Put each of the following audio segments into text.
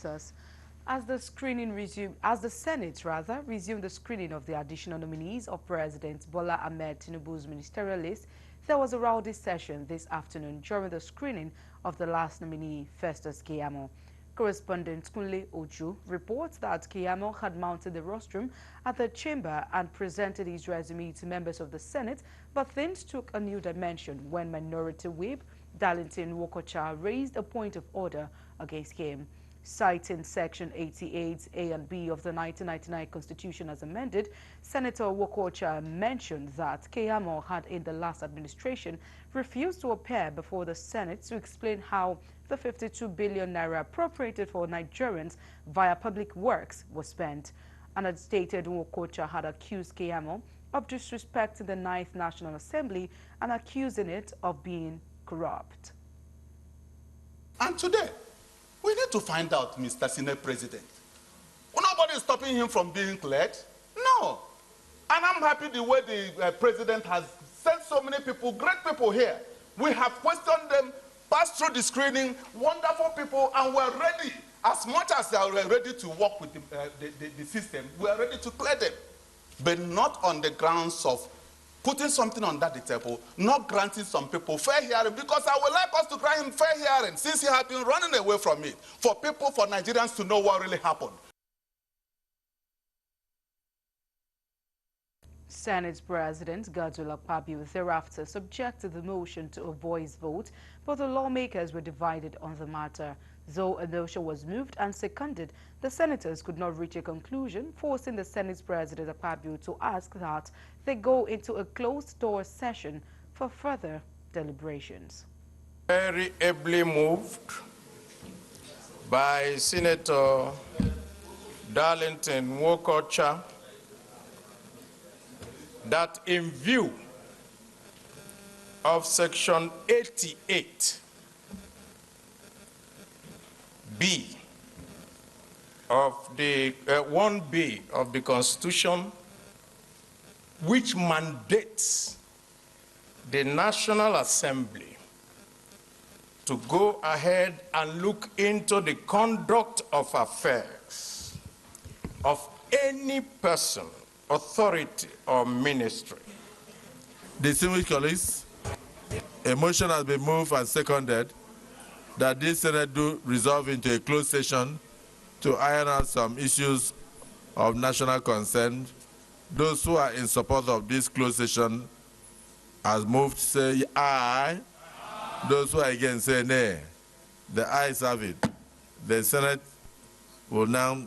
answers. As the Senate resumed the screening of the additional nominees of President Bola Ahmed Tinubu's ministerial list, there was a rowdy session this afternoon during the screening of the last nominee, Festus Keyamo. Correspondent Kunle Oju reports that Keyamo had mounted the rostrum at the chamber and presented his resume to members of the Senate, but things took a new dimension when Minority Whip Darlington Wokocha raised a point of order against him. Citing Section 88A and B of the 1999 Constitution as amended, Senator Wokocha mentioned that Keyamo had in the last administration refused to appear before the Senate to explain how the 52 billion naira appropriated for Nigerians via public works was spent. And as stated, Wokocha had accused Keyamo of disrespecting the 9th National Assembly and accusing it of being corrupt. And today, we need to find out, Mr. Senate President. Well, nobody is stopping him from being cleared. No. And I'm happy the way the president has sent so many people, great people here. We have questioned them, passed through the screening, wonderful people, and we're ready. As much as they are ready to work with the system, we are ready to clear them. But not on the grounds of putting something under the table, not granting some people fair hearing, because I would like us to grant him fair hearing since he has been running away from it, for people, for Nigerians to know what really happened. Senate President Godswill Akpabio thereafter subjected the motion to a voice vote, but the lawmakers were divided on the matter. Though a motion was moved and seconded, the senators could not reach a conclusion, forcing the Senate President Akpabio to ask that they go into a closed-door session for further deliberations. Very ably moved by Senator Darlington Wokocha that in view of Section 88 B of the 1B of the Constitution, which mandates the National Assembly to go ahead and look into the conduct of affairs of any person, authority, or ministry. Distinguished colleagues, a motion has been moved and seconded that this Senate do resolve into a closed session to iron out some issues of national concern. Those who are in support of this closed session as moved say aye. Those who are against say nay. The ayes have it. The Senate will now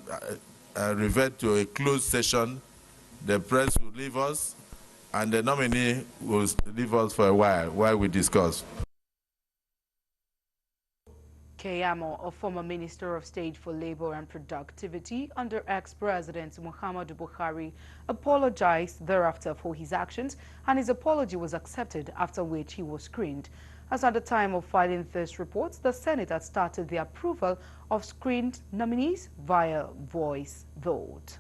revert to a closed session. The press will leave us, and the nominee will leave us for a while we discuss. Keyamo, a former Minister of State for Labor and Productivity under ex-President Muhammadu Buhari, apologized thereafter for his actions, and his apology was accepted, after which he was screened. As at the time of filing this report, the Senate had started the approval of screened nominees via voice vote.